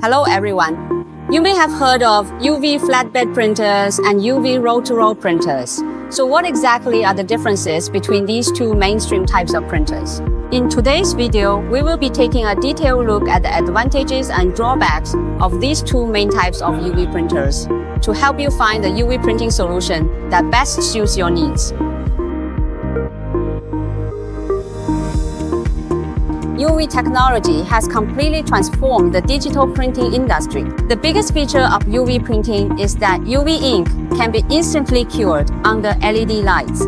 Hello everyone. You may have heard of UV flatbed printers and UV roll-to-roll printers. So what exactly are the differences between these two mainstream types of printers? In today's video, we will be taking a detailed look at the advantages and drawbacks of these two main types of UV printers to help you find the UV printing solution that best suits your needs. UV technology has completely transformed the digital printing industry. The biggest feature of UV printing is that UV ink can be instantly cured under LED lights,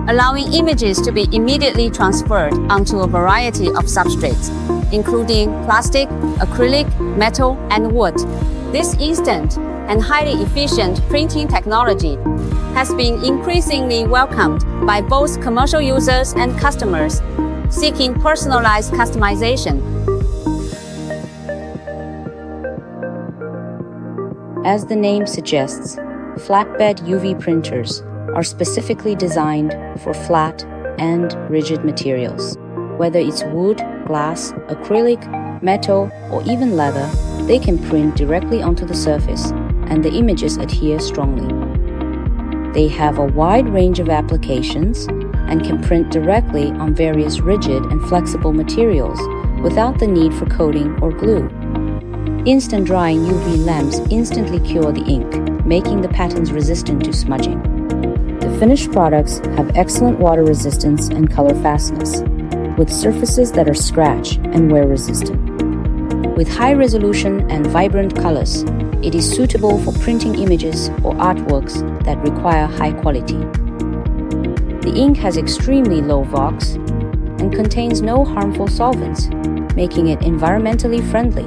allowing images to be immediately transferred onto a variety of substrates, including plastic, acrylic, metal, and wood. This instant and highly efficient printing technology has been increasingly welcomed by both commercial users and customers seeking personalized customization. As the name suggests, flatbed UV printers are specifically designed for flat and rigid materials. Whether it's wood, glass, acrylic, metal, or even leather, they can print directly onto the surface, and the images adhere strongly. They have a wide range of applications and can print directly on various rigid and flexible materials without the need for coating or glue. Instant drying UV lamps instantly cure the ink, making the patterns resistant to smudging. The finished products have excellent water resistance and color fastness, with surfaces that are scratch and wear resistant. With high resolution and vibrant colors, it is suitable for printing images or artworks that require high quality. The ink has extremely low VOX and contains no harmful solvents, making it environmentally friendly.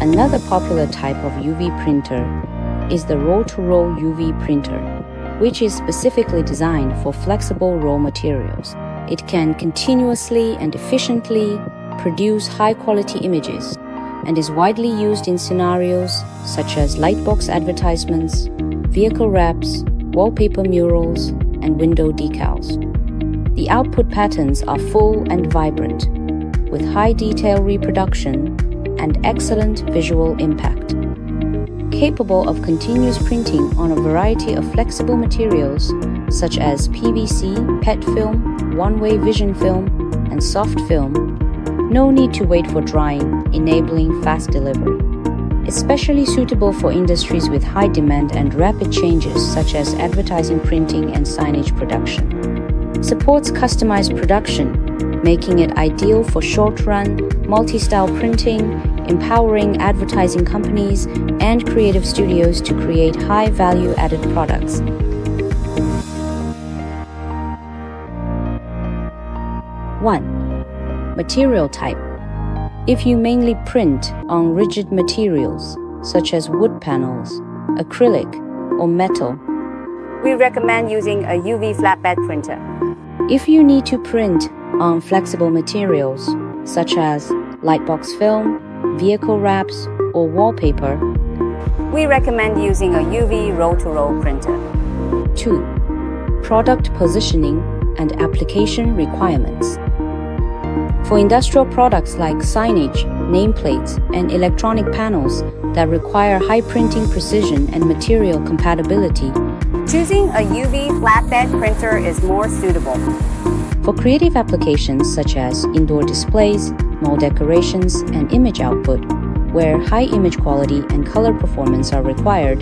Another popular type of UV printer is the roll-to-roll UV printer, which is specifically designed for flexible raw materials. It can continuously and efficiently produce high-quality images and is widely used in scenarios such as lightbox advertisements, vehicle wraps, wallpaper murals, and window decals. The output patterns are full and vibrant, with high detail reproduction and excellent visual impact. Capable of continuous printing on a variety of flexible materials such as PVC, PET film, one-way vision film, and soft film, no need to wait for drying, enabling fast delivery. Especially suitable for industries with high demand and rapid changes such as advertising, printing, and signage production. Supports customized production, making it ideal for short-run, multi-style printing, empowering advertising companies and creative studios to create high value-added products. One, material type. If you mainly print on rigid materials, such as wood panels, acrylic, or metal, We recommend using a UV flatbed printer. if you need to print on flexible materials, such as lightbox film, vehicle wraps, or wallpaper, We recommend using a UV roll-to-roll printer. 2. Product positioning and application requirements. For industrial products like signage, nameplates, and electronic panels that require high printing precision and material compatibility, Choosing a UV flatbed printer is more suitable. for creative applications such as indoor displays, mall decorations, and image output, where high image quality and color performance are required,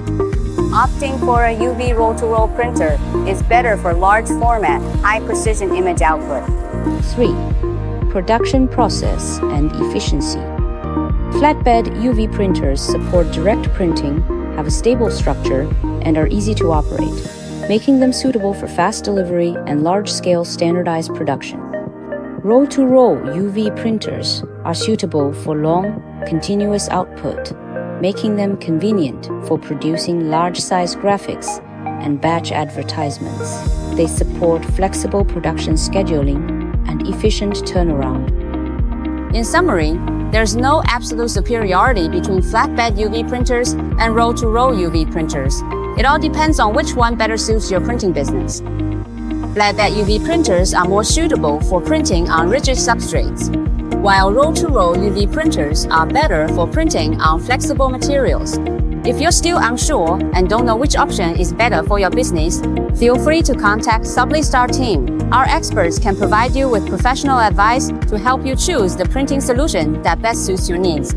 Opting for a UV roll-to-roll printer is better for large format, high-precision image output. 3. Production process and efficiency. Flatbed UV printers support direct printing, have a stable structure, and are easy to operate, making them suitable for fast delivery and large-scale standardized production. Roll-to-roll UV printers are suitable for long, continuous output, making them convenient for producing large-size graphics and batch advertisements. They support flexible production scheduling and efficient turnaround. In summary, there's no absolute superiority between flatbed UV printers and roll-to-roll UV printers. It all depends on which one better suits your printing business. Flatbed UV printers are more suitable for printing on rigid substrates, while roll-to-roll UV printers are better for printing on flexible materials. If you're still unsure and don't know which option is better for your business, feel free to contact Sublistar team. Our experts can provide you with professional advice to help you choose the printing solution that best suits your needs.